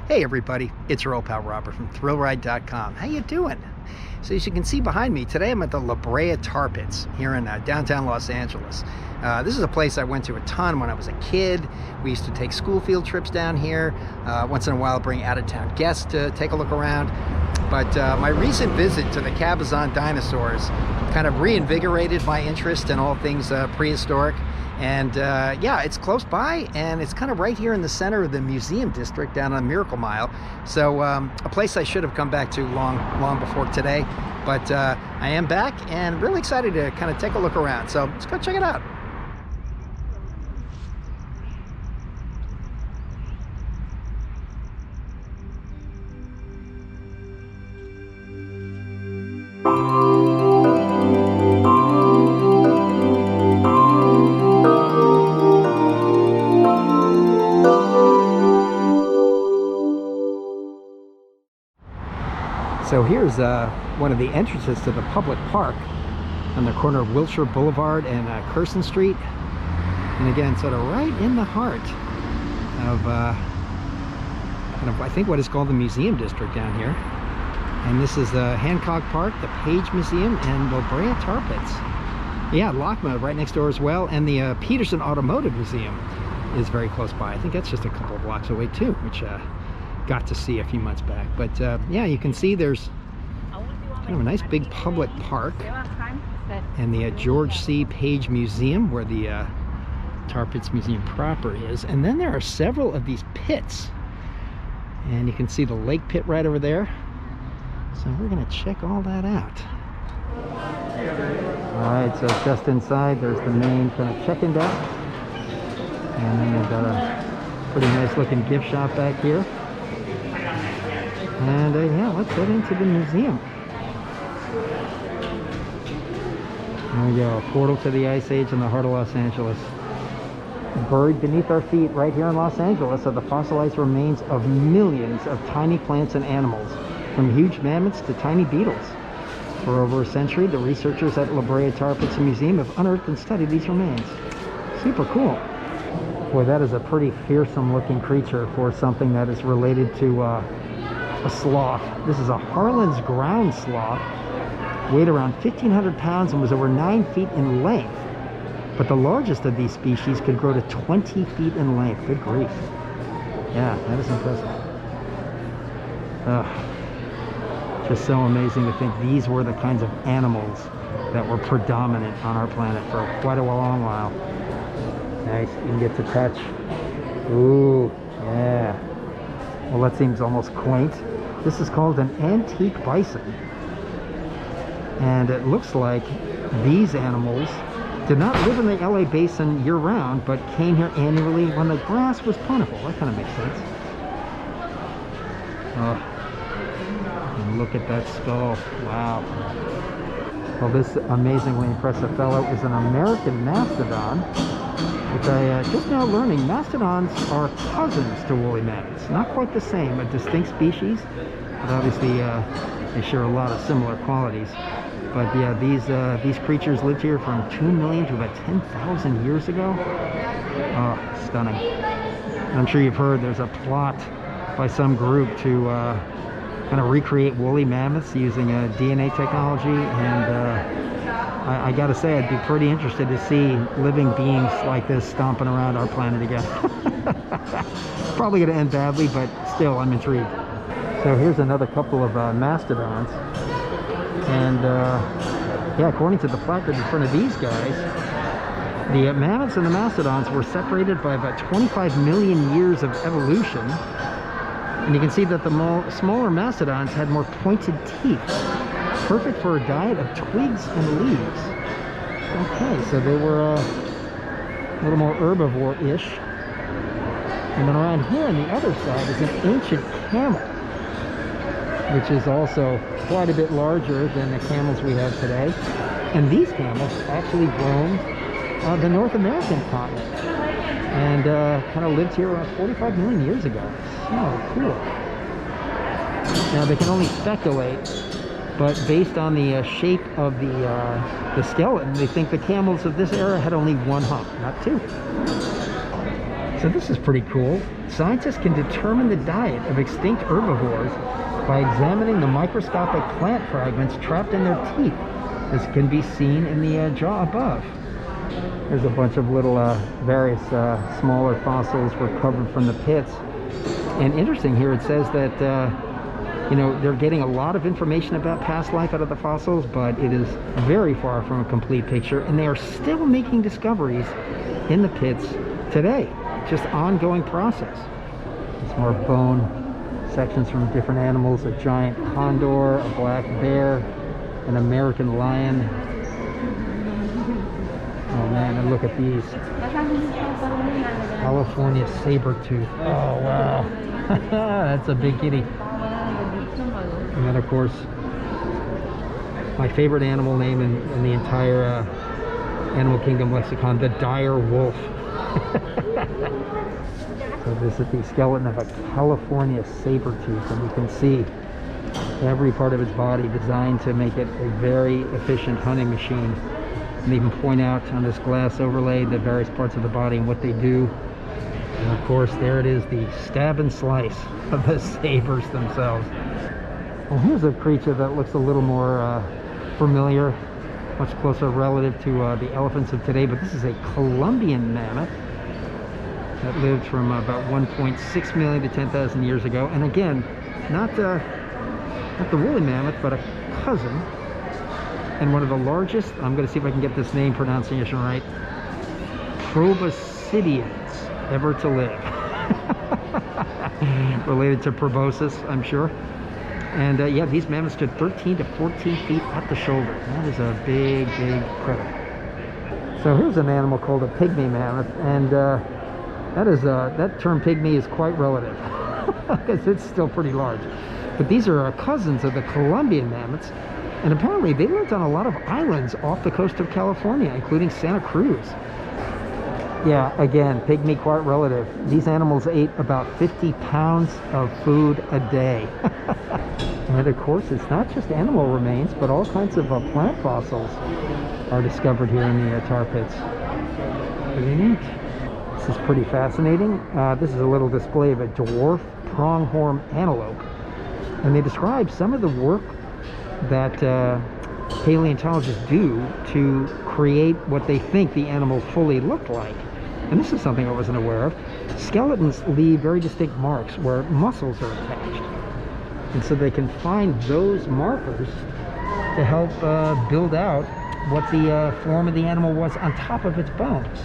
Hey everybody, it's your old pal Robert from ThrillRide.com. How you doing? So as you can see behind me, today I'm at the Brea Tar Pits here in downtown Los Angeles. This is a place I went to a ton when I was a kid. We used to take school field trips down here. Once in a while bring out-of-town guests to take a look around. But my recent visit to the Cabazon dinosaurs kind of reinvigorated my interest in all things prehistoric. And yeah, it's close by, and it's kind of right here in the center of the museum district down on Miracle Mile. So a place I should have come back to long before today. But I am back and really excited to kind of take a look around. So let's go check it out. So here's one of the entrances to the public park on the corner of Wilshire Boulevard and Curzon Street. And again, sort of right in the heart of I think what is called the museum district down here. And this is the Hancock Park, the Page Museum, and the Brea Tar Pits. Yeah, LACMA right next door as well, and the Peterson Automotive Museum is very close by. I think that's just a couple of blocks away too, which got to see a few months back. But yeah, you can see there's kind of a nice big public park and the George C. Page Museum, where the Tar Pits Museum proper is. And then there are several of these pits, and you can see the lake pit right over there. So we're going to check all that out. All right, so just inside there's the main kind of check-in desk, and then they've got a pretty nice looking gift shop back here. And yeah, let's get into the museum. There we go, a portal to the Ice Age in the heart of Los Angeles. Buried beneath our feet right here in Los Angeles are the fossilized remains of millions of tiny plants and animals, from huge mammoths to tiny beetles. For over a century, the researchers at Brea Tar Pits Museum have unearthed and studied these remains. Super cool. Boy, that is a pretty fearsome looking creature for something that is related to a sloth. This is a Harlan's ground sloth, weighed around 1,500 pounds and was over 9 feet in length. But the largest of these species could grow to 20 feet in length. Good grief. Yeah, that is impressive. Just so amazing to think these were the kinds of animals that were predominant on our planet for quite a long while. Nice, you can get to touch. Ooh, yeah. Well, that seems almost quaint. This is called an antique bison. And it looks like these animals did not live in the LA basin year-round, but came here annually when the grass was plentiful. That kind of makes sense. Oh, and look at that skull. Wow. Well, this amazingly impressive fellow is an American mastodon, which I just now learning mastodons are cousins to woolly mammoths. Not quite the same, a distinct species, but obviously they share a lot of similar qualities. But yeah, these creatures lived here from 2 million to about 10,000 years ago. Oh, stunning. I'm sure you've heard there's a plot by some group to kind of recreate woolly mammoths using DNA technology, and I gotta say, I'd be pretty interested to see living beings like this stomping around our planet again. Probably gonna end badly, but still, I'm intrigued. So here's another couple of mastodons. And yeah, according to the placard in front of these guys, the mammoths and the mastodons were separated by about 25 million years of evolution. And you can see that the smaller mastodons had more pointed teeth, perfect for a diet of twigs and leaves. Okay, so they were a little more herbivore-ish. And then around here on the other side is an ancient camel, which is also quite a bit larger than the camels we have today. And these camels actually roamed the North American continent and kind of lived here around 45 million years ago. So cool. Now they can only speculate, but based on the shape of the skeleton, they think the camels of this era had only one hump, not two. So this is pretty cool. Scientists can determine the diet of extinct herbivores by examining the microscopic plant fragments trapped in their teeth. This can be seen in the jaw above. There's a bunch of little various smaller fossils recovered from the pits. And interesting here, it says that you know, they're getting a lot of information about past life out of the fossils, but it is very far from a complete picture, and they are still making discoveries in the pits today. Just ongoing process. Some more bone sections from different animals: a giant condor, a black bear, an American lion. Oh man, and look at these. California saber-tooth. Oh wow. That's a big kitty. And then of course, my favorite animal name in the entire Animal Kingdom lexicon, the dire wolf. So this is the skeleton of a California saber-tooth, and you can see every part of its body designed to make it a very efficient hunting machine. And they even point out on this glass overlay the various parts of the body and what they do. And of course, there it is, the stab and slice of the sabers themselves. Well, here's a creature that looks a little more familiar, much closer relative to the elephants of today, but this is a Colombian mammoth that lived from about 1.6 million to 10,000 years ago. And again, not the woolly mammoth, but a cousin, and one of the largest, I'm going to see if I can get this name pronunciation right, proboscideans ever to live. Related to proboscis, I'm sure. And yeah, these mammoths stood 13 to 14 feet at the shoulder. That is a big, big critter. So here's an animal called a pygmy mammoth, and that term pygmy is quite relative because it's still pretty large. But these are cousins of the Colombian mammoths, and apparently they lived on a lot of islands off the coast of California, including Santa Cruz. Yeah, again, pygmy quite relative. These animals ate about 50 pounds of food a day. And of course, it's not just animal remains, but all kinds of plant fossils are discovered here in the tar pits. Pretty neat. This is pretty fascinating. This is a little display of a dwarf pronghorn antelope. And they describe some of the work that paleontologists do to create what they think the animal fully looked like. And this is something I wasn't aware of. Skeletons leave very distinct marks where muscles are attached. And so they can find those markers to help build out what the form of the animal was on top of its bones.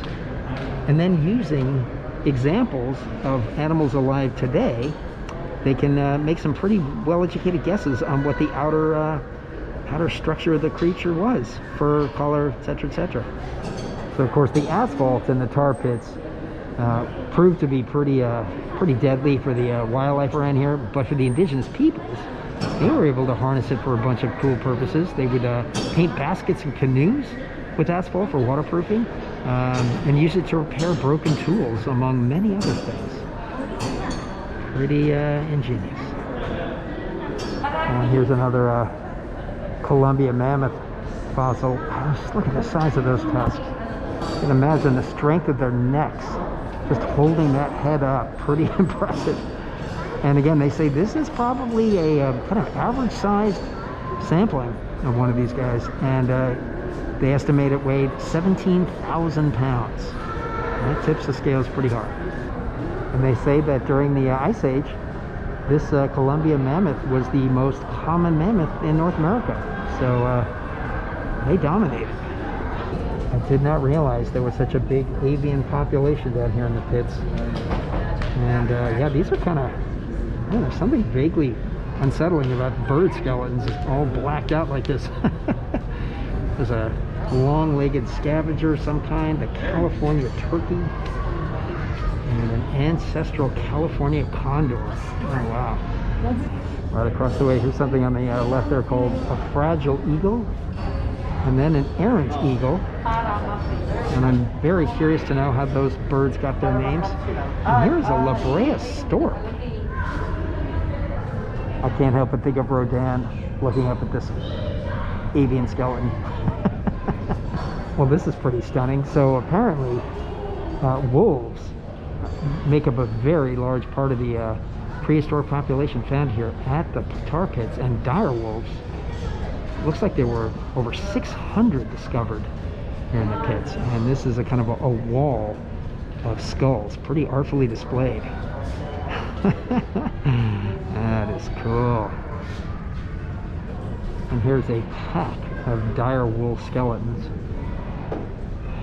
And then using examples of animals alive today, they can make some pretty well-educated guesses on what the outer structure of the creature was: fur, color, etc., etc. So of course the asphalt in the tar pits proved to be pretty deadly for the wildlife around here, but for the indigenous peoples, they were able to harness it for a bunch of cool purposes. They would paint baskets and canoes with asphalt for waterproofing, and use it to repair broken tools, among many other things. Pretty ingenious. And here's another Columbia mammoth fossil. Just look at the size of those tusks. You can imagine the strength of their necks, just holding that head up. Pretty impressive. And again, they say this is probably a kind of average-sized sampling of one of these guys, and they estimate it weighed 17,000 pounds. That tips the scales pretty hard. And they say that during the Ice Age, this Columbia mammoth was the most common mammoth in North America. So they dominated. I did not realize there was such a big avian population down here in the pits. And yeah, these are kind of, there's something vaguely unsettling about bird skeletons all blacked out like this. There's a long-legged scavenger of some kind, the California turkey, and an ancestral California condor. Oh wow. Right across the way, here's something on the left there called a fragile eagle, and then an errant eagle. And I'm very curious to know how those birds got their names. And here's a La Brea stork. I can't help but think of Rodin looking up at this avian skeleton. Well, this is pretty stunning. So apparently wolves make up a very large part of the prehistoric population found here at the tar pits. And dire wolves, looks like there were over 600 discovered here in the pits. And this is a kind of a wall of skulls, pretty artfully displayed. That is cool. And here's a pack of dire wolf skeletons,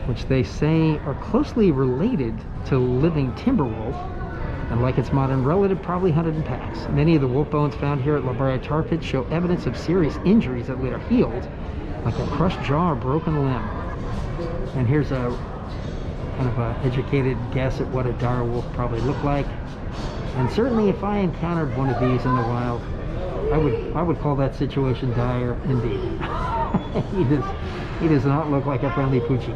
which they say are closely related to living timber wolf, and like its modern relative, probably hunted in packs. Many of the wolf bones found here at Brea Tar Pits show evidence of serious injuries that later healed, like a crushed jaw or broken limb. And here's a kind of an educated guess at what a dire wolf probably looked like. And certainly if I encountered one of these in the wild, I would call that situation dire indeed. he does not look like a friendly poochie.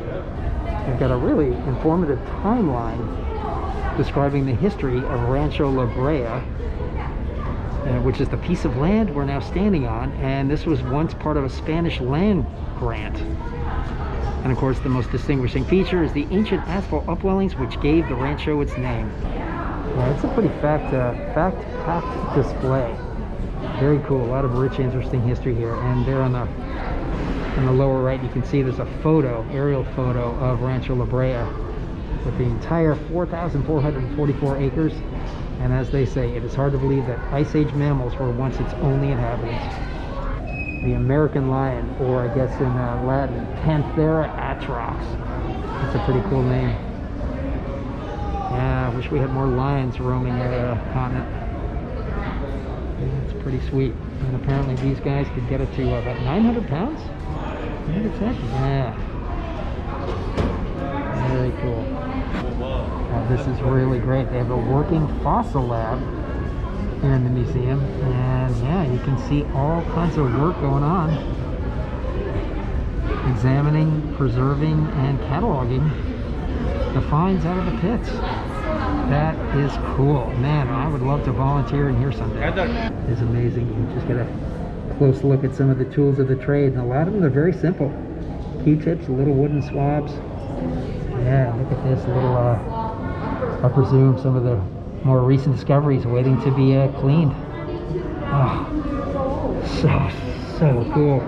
I've got a really informative timeline describing the history of Rancho La Brea, which is the piece of land we're now standing on, and this was once part of a Spanish land grant. And of course, the most distinguishing feature is the ancient asphalt upwellings which gave the rancho its name. Yeah, it's a pretty fact-packed display. Very cool. A lot of rich, interesting history here. And there on the lower right, you can see there's a photo, aerial photo of Rancho La Brea with the entire 4,444 acres. And as they say, it is hard to believe that Ice Age mammals were once its only inhabitants. The American lion, or I guess in Latin, Panthera atrox. That's a pretty cool name. Yeah, I wish we had more lions roaming our continent. It's pretty sweet. And apparently these guys could get it to about 900 pounds? Yeah. Very cool. This is really great. They have a working fossil lab here in the museum. And yeah, you can see all kinds of work going on. Examining, preserving, and cataloging the finds out of the pits. That is cool. Man, I would love to volunteer in here someday. It's amazing. You just get a close look at some of the tools of the trade, and a lot of them are very simple. Q-tips, little wooden swabs. Yeah, look at this little, I presume some of the more recent discoveries waiting to be cleaned. Oh, so cool.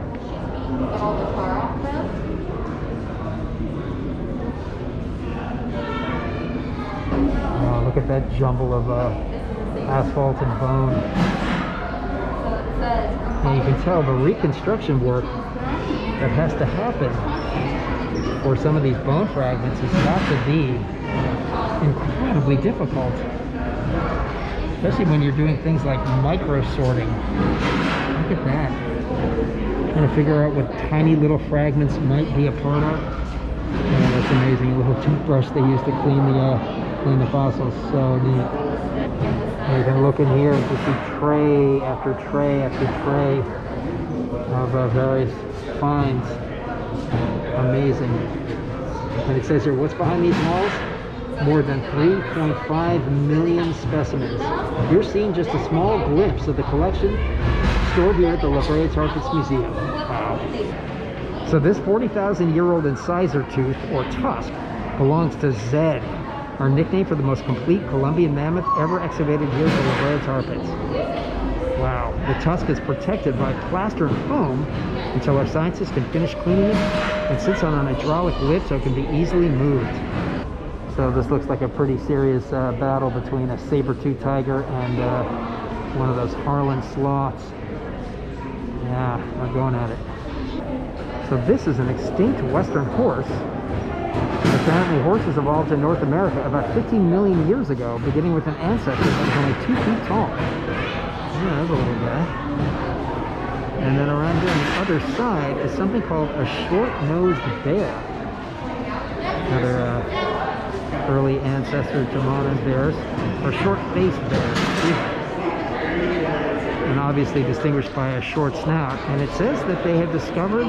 Oh, look at that jumble of asphalt and bone. And you can tell the reconstruction work that has to happen for some of these bone fragments has got to be incredibly difficult. Especially when you're doing things like micro sorting. Look at that. Trying to figure out what tiny little fragments might be a part of. Oh, that's amazing. A little toothbrush they used to clean the fossils. So neat. And you can look in here and just see tray after tray after tray of various finds. Amazing. And it says here, what's behind these walls? More than 3.5 million specimens. You're seeing just a small glimpse of the collection stored here at the Brea Tar Pits Museum. Wow. So this 40,000-year-old incisor tooth, or tusk, belongs to Zed, our nickname for the most complete Colombian mammoth ever excavated here at the Brea Tar Pits. Wow. The tusk is protected by plaster and foam until our scientists can finish cleaning it, and sits on an hydraulic lid so it can be easily moved. So this looks like a pretty serious battle between a saber-toothed tiger and one of those Harlan sloths. Yeah, we're going at it. So this is an extinct western horse. Apparently horses evolved in North America about 15 million years ago, beginning with an ancestor that was only 2 feet tall. Yeah, there's a little guy. And then around here on the other side is something called a short-nosed bear. Another early ancestor to modern bears, or short-faced bears. And obviously distinguished by a short snout. And it says that they have discovered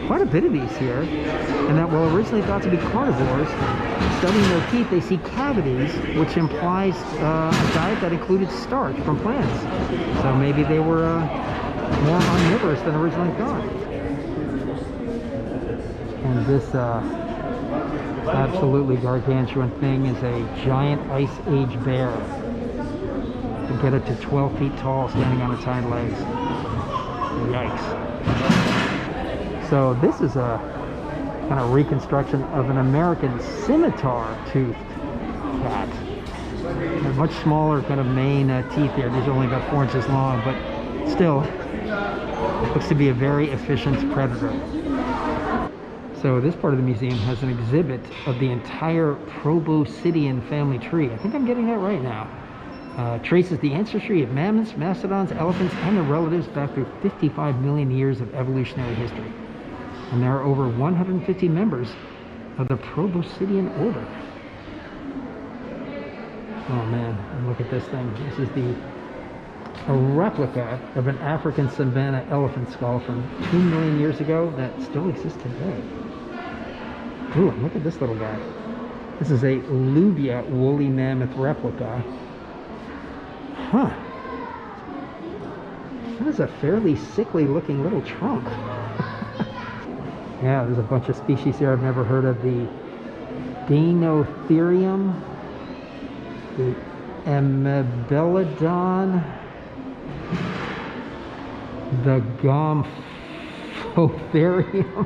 quite a bit of these here, and that while originally thought to be carnivores, studying their teeth, they see cavities, which implies a diet that included starch from plants. So maybe they were more omnivorous than originally thought. And this absolutely gargantuan thing is a giant ice age bear. You can get it to 12 feet tall standing on its hind legs. Yikes. So this is a kind of reconstruction of an American scimitar-toothed cat. A much smaller kind of main teeth here. These are only about 4 inches long, but still looks to be a very efficient predator. So this part of the museum has an exhibit of the entire Proboscidean family tree. I think I'm getting that right now. Traces the ancestry of mammoths, mastodons, elephants, and their relatives back through 55 million years of evolutionary history. And there are over 150 members of the Proboscidean order. Oh man, and look at this thing. This is a replica of an African Savannah elephant skull from 2 million years ago that still exists today. Ooh, look at this little guy. This is a Lubia woolly mammoth replica. Huh. That is a fairly sickly looking little trunk. Yeah, there's a bunch of species here I've never heard of. The Deinotherium, the Amebelodon, the Gomphotherium,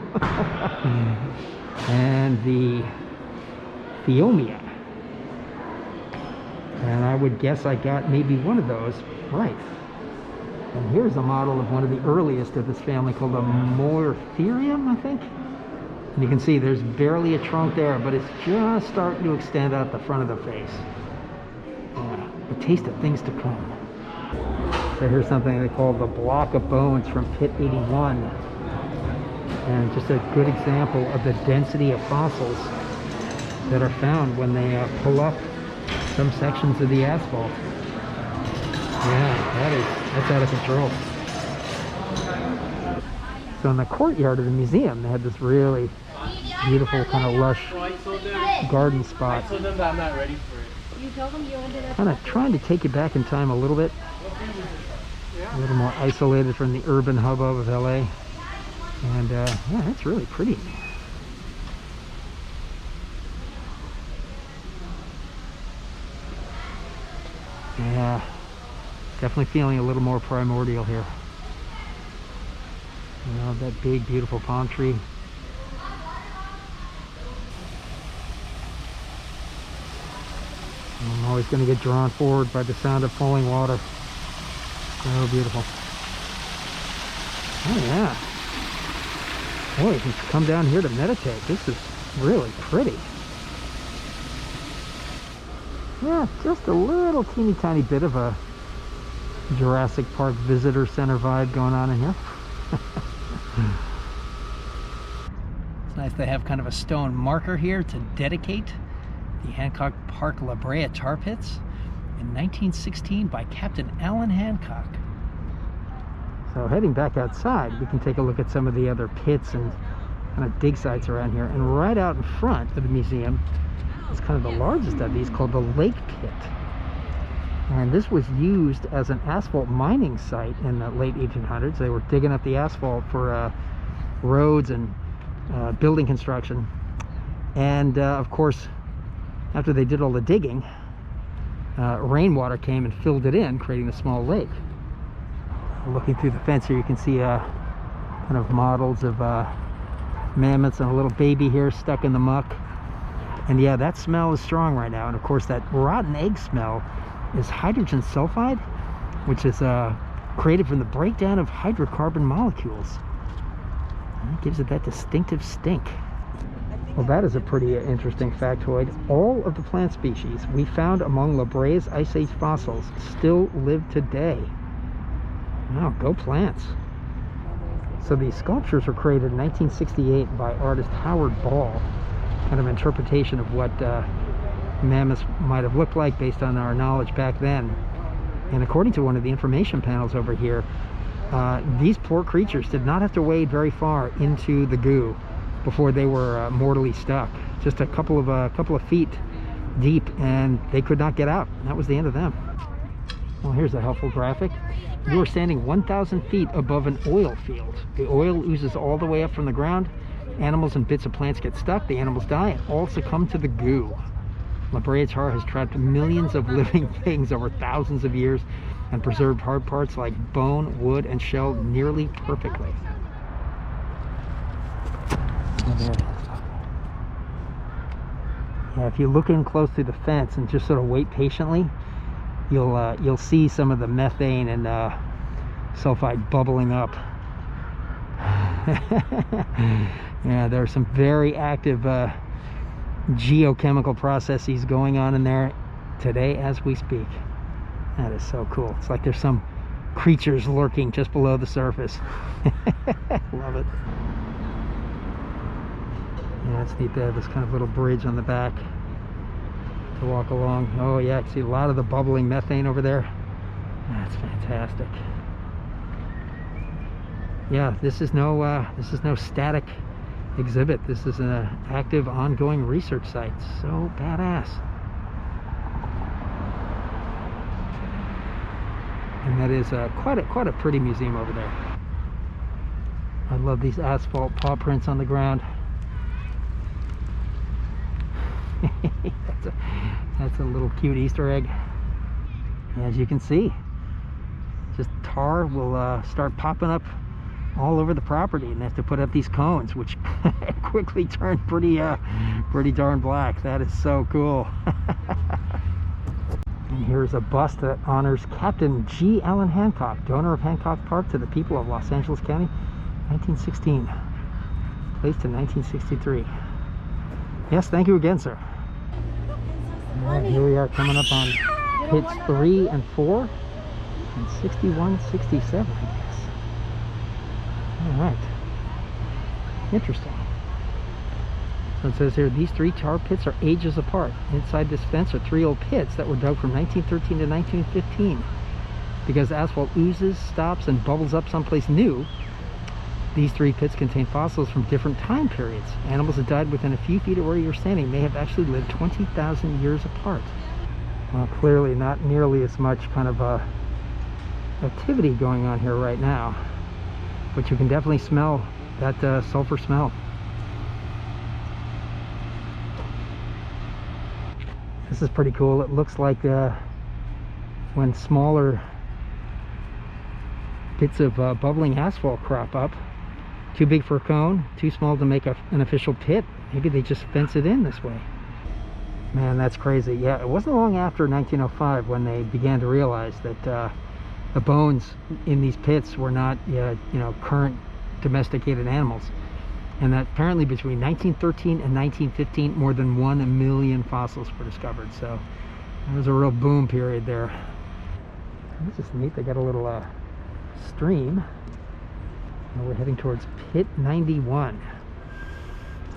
and the Theomia. And I would guess I got maybe one of those right. And here's a model of one of the earliest of this family called a Mortherium, I think. And you can see there's barely a trunk there, but it's just starting to extend out the front of the face. A taste of things to come. So here's something they call the block of bones from Pit 81. And just a good example of the density of fossils that are found when they pull up some sections of the asphalt. Yeah, that's out of control. So in the courtyard of the museum, they had this really beautiful kind of lush garden spot. Kind of trying to take you back in time a little bit. A little more isolated from the urban hubbub of LA. And yeah, that's really pretty. Yeah, definitely feeling a little more primordial here. You know, that big, beautiful palm tree. I'm always going to get drawn forward by the sound of falling water. So beautiful. Oh yeah. Boy, you can come down here to meditate. This is really pretty. Yeah, just a little teeny tiny bit of a Jurassic Park visitor center vibe going on in here. It's nice they have kind of a stone marker here to dedicate the Hancock Park Brea Tar Pits in 1916 by Captain Allen Hancock. So heading back outside, we can take a look at some of the other pits and kind of dig sites around here. And right out in front of the museum is kind of the largest of these, called the Lake Pit. And this was used as an asphalt mining site in the late 1800s. They were digging up the asphalt for roads and building construction. And of course, after they did all the digging, rainwater came and filled it in, creating a small lake. Looking through the fence here, you can see kind of models of mammoths and a little baby here stuck in the muck. And yeah, that smell is strong right now. And of course, that rotten egg smell is hydrogen sulfide, which is created from the breakdown of hydrocarbon molecules. And it gives it that distinctive stink. Well, that is a pretty interesting factoid. All of the plant species we found among La Brea's Ice Age fossils still live today. Wow, go plants. So these sculptures were created in 1968 by artist Howard Ball. Kind of interpretation of what mammoths might have looked like based on our knowledge back then. And according to one of the information panels over here, these poor creatures did not have to wade very far into the goo before they were mortally stuck. Just a couple of feet deep, and they could not get out. That was the end of them. Well, here's a helpful graphic. You are standing 1,000 feet above an oil field. The oil oozes all the way up from the ground, animals and bits of plants get stuck, the animals die and all succumb to the goo. Brea Tar has trapped millions of living things over thousands of years and preserved hard parts like bone, wood, and shell nearly perfectly. And there it is. Yeah, if you look in close to the fence and just sort of wait patiently, you'll see some of the methane and sulfide bubbling up. Yeah, there are some very active geochemical processes going on in there today as we speak. That is so cool. It's like there's some creatures lurking just below the surface. Love it. Yeah, it's neat to have this kind of little bridge on the back to walk along. Oh yeah, I can see a lot of the bubbling methane over there. That's fantastic. Yeah, this is no static exhibit. This is an active, ongoing research site. So badass. And that is quite a pretty museum over there. I love these asphalt paw prints on the ground. That's a little cute Easter egg. As you can see, just tar will start popping up all over the property, and they have to put up these cones, which quickly turn pretty darn black. That is so cool. And here's a bust that honors Captain G. Allen Hancock, donor of Hancock Park to the people of Los Angeles County, 1916, placed in 1963. Yes, thank you again, sir. And here we are coming up on pits 3 and 4 and 61, 67, I guess. All right. Interesting. So it says here, these 3 tar pits are ages apart. Inside this fence are 3 old pits that were dug from 1913 to 1915. Because asphalt oozes, stops, and bubbles up someplace new, these 3 pits contain fossils from different time periods. Animals that died within a few feet of where you're standing may have actually lived 20,000 years apart. Well, clearly not nearly as much kind of activity going on here right now, but you can definitely smell that sulfur smell. This is pretty cool. It looks like when smaller bits of bubbling asphalt crop up, too big for a cone, too small to make an official pit. Maybe they just fence it in this way. Man, that's crazy. Yeah, it wasn't long after 1905 when they began to realize that the bones in these pits were not current domesticated animals, and that apparently between 1913 and 1915 more than 1 million fossils were discovered. So there was a real boom period there. This is neat. They got a little stream, and we're heading towards pit 91.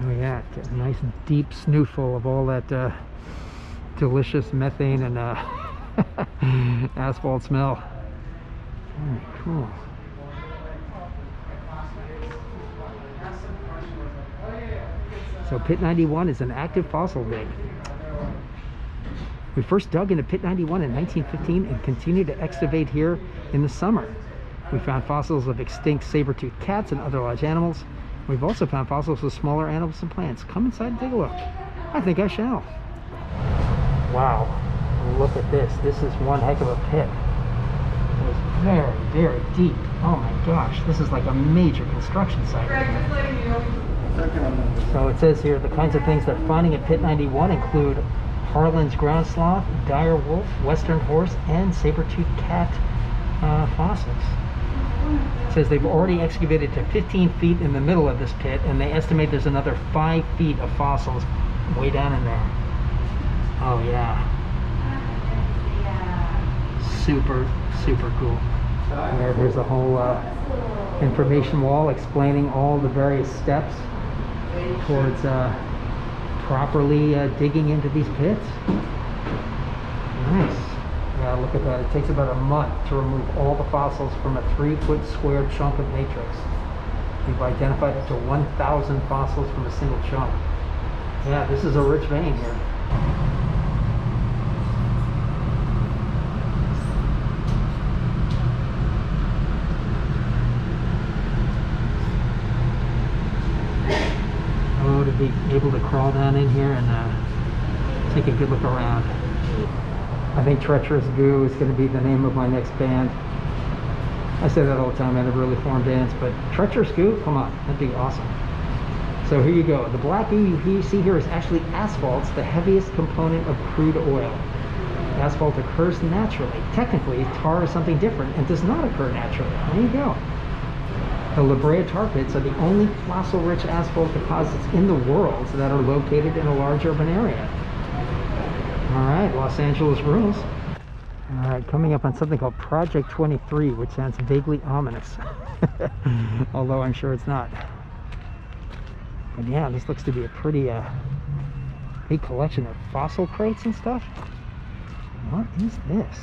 Oh yeah, get a nice deep snootful of all that delicious methane and asphalt smell. Very cool. So pit 91 is an active fossil dig. We first dug into pit 91 in 1915 and continued to excavate here in the summer. We found fossils of extinct saber-toothed cats and other large animals. We've also found fossils of smaller animals and plants. Come inside and take a look. I think I shall. Wow, look at this. This is one heck of a pit. It was very, very deep. Oh my gosh, this is like a major construction site. So it says here the kinds of things they're finding at pit 91 include Harlan's ground sloth, dire wolf, western horse, and saber-toothed cat fossils. It says they've already excavated to 15 feet in the middle of this pit, and they estimate there's another 5 feet of fossils way down in there. Oh yeah. Super, super cool. There's a whole information wall explaining all the various steps towards properly digging into these pits. Nice. Yeah, look at that. It takes about a month to remove all the fossils from a 3-foot square chunk of matrix. We've identified up to 1,000 fossils from a single chunk. Yeah, this is a rich vein here. able to crawl down in here and take a good look around. I think Treacherous Goo is going to be the name of my next band. I say that all the time, I never really form bands, but Treacherous Goo, come on, that'd be awesome. So here you go. The black goo you see here is actually asphalt. It's the heaviest component of crude oil. Asphalt occurs naturally. Technically, tar is something different and does not occur naturally. There you go. The Brea Tar Pits are the only fossil-rich asphalt deposits in the world that are located in a large urban area. All right, Los Angeles rules. All right, coming up on something called Project 23, which sounds vaguely ominous, although I'm sure it's not. But yeah, this looks to be a pretty big collection of fossil crates and stuff. What is this?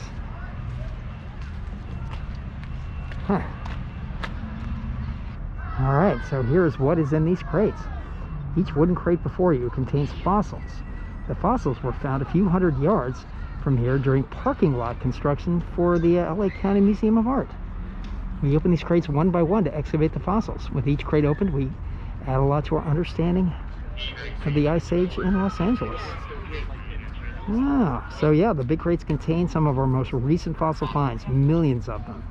Huh. All right, so here's what is in these crates. Each wooden crate before you contains fossils. The fossils were found a few hundred yards from here during parking lot construction for the LA County Museum of Art. We open these crates one by one to excavate the fossils. With each crate opened, we add a lot to our understanding of the Ice Age in Los Angeles. Wow. So yeah, the big crates contain some of our most recent fossil finds, millions of them.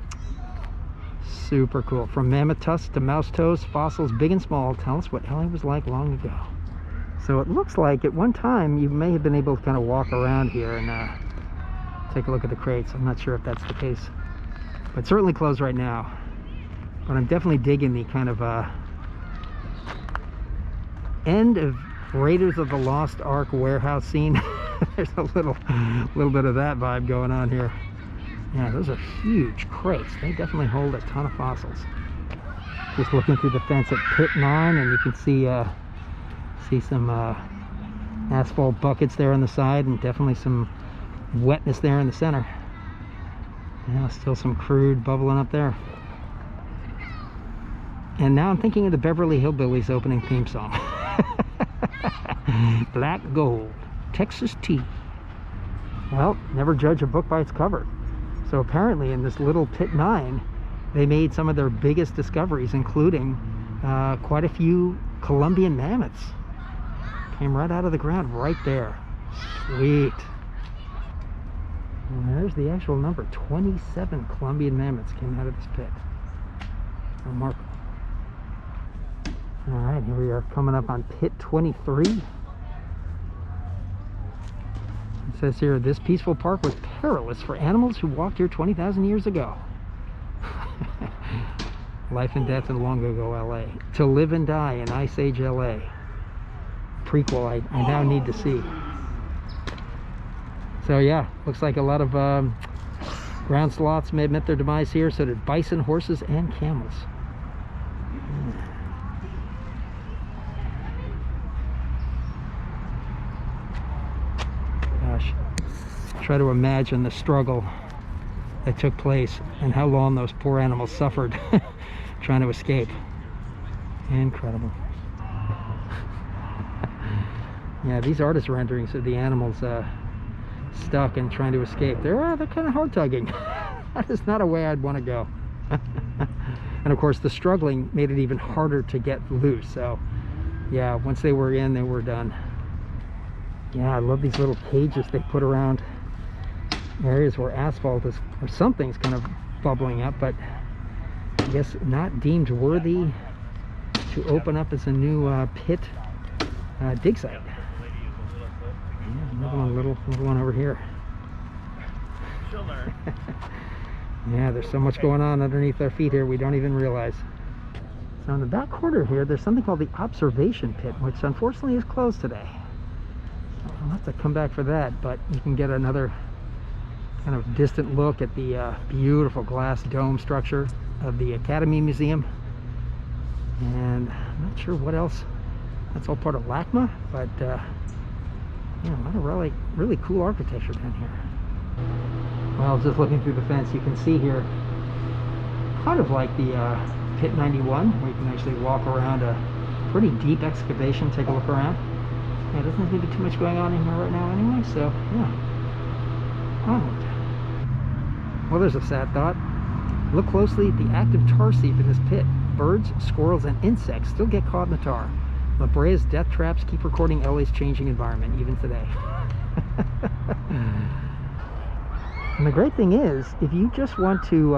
Super cool. From mammoth tusks to mouse toes, fossils big and small tell us what LA was like long ago. So it looks like at one time you may have been able to kind of walk around here and take a look at the crates. I'm not sure if that's the case, but certainly closed right now. But I'm definitely digging the kind of end of Raiders of the Lost Ark warehouse scene. There's a little bit of that vibe going on here. Yeah, those are huge crates. They definitely hold a ton of fossils. Just looking through the fence at Pit 9, and you can see some asphalt buckets there on the side, and definitely some wetness there in the center. Yeah, still some crude bubbling up there. And now I'm thinking of the Beverly Hillbillies opening theme song. Black gold, Texas tea. Well, never judge a book by its cover. So apparently in this little Pit 9, they made some of their biggest discoveries, including quite a few Colombian mammoths. Came right out of the ground right there. Sweet. And there's the actual number. 27 Colombian mammoths came out of this pit. Remarkable. All right, here we are coming up on Pit 23. It says here, this peaceful park was perilous for animals who walked here 20,000 years ago. Life and death in long ago LA. To live and die in Ice Age LA. Prequel I now need to see. So yeah, looks like a lot of ground sloths may have met their demise here. So did bison, horses, and camels. Gosh, try to imagine the struggle that took place and how long those poor animals suffered trying to escape. Incredible. Yeah, these artist renderings of the animals stuck and trying to escape, they're kind of hard tugging. That is not a way I'd want to go. And of course the struggling made it even harder to get loose. So yeah, once they were in, they were done. Yeah, I love these little cages they put around areas where asphalt is, or something's kind of bubbling up, but I guess not deemed worthy to open up as a new pit dig site. Yeah, another one, little one over here. Yeah, there's so much going on underneath our feet here we don't even realize. So in the back corner here, there's something called the observation pit, which unfortunately is closed today. I'll have to come back for that, but you can get another kind of distant look at the beautiful glass dome structure of the Academy Museum. And I'm not sure what else. That's all part of LACMA, but yeah, a lot of really cool architecture down here. Well, just looking through the fence, you can see here, kind of like the Pit 91, where you can actually walk around a pretty deep excavation, take a look around. Yeah, doesn't seem to be too much going on in here right now anyway, so yeah, onward. Well, there's a sad thought. Look closely at the active tar seep in this pit. Birds, squirrels, and insects still get caught in the tar. La Brea's death traps keep recording LA's changing environment even today. And the great thing is, if you just want to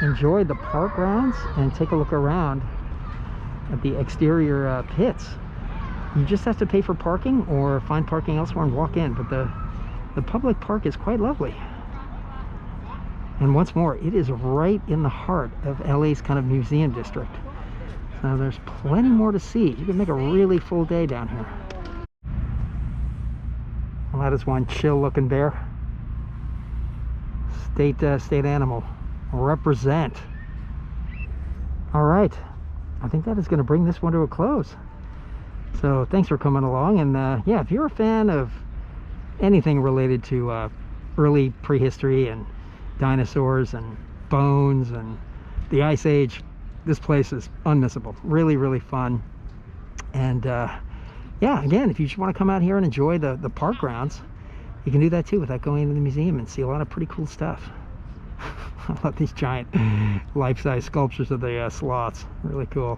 enjoy the park grounds and take a look around at the exterior pits, you just have to pay for parking or find parking elsewhere and walk in. But the public park is quite lovely. And once more, it is right in the heart of LA's kind of museum district. So there's plenty more to see. You can make a really full day down here. Well, that is one chill looking bear. State animal. Represent. All right. I think that is going to bring this one to a close. So thanks for coming along. And yeah, if you're a fan of anything related to early prehistory and dinosaurs and bones and the Ice Age, this place is unmissable. Really, really fun. And yeah, again, if you just want to come out here and enjoy the park grounds, you can do that too without going into the museum and see a lot of pretty cool stuff. I love these giant life-size sculptures of the sloths. Really cool.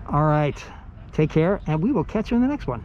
All right, take care, and we will catch you in the next one.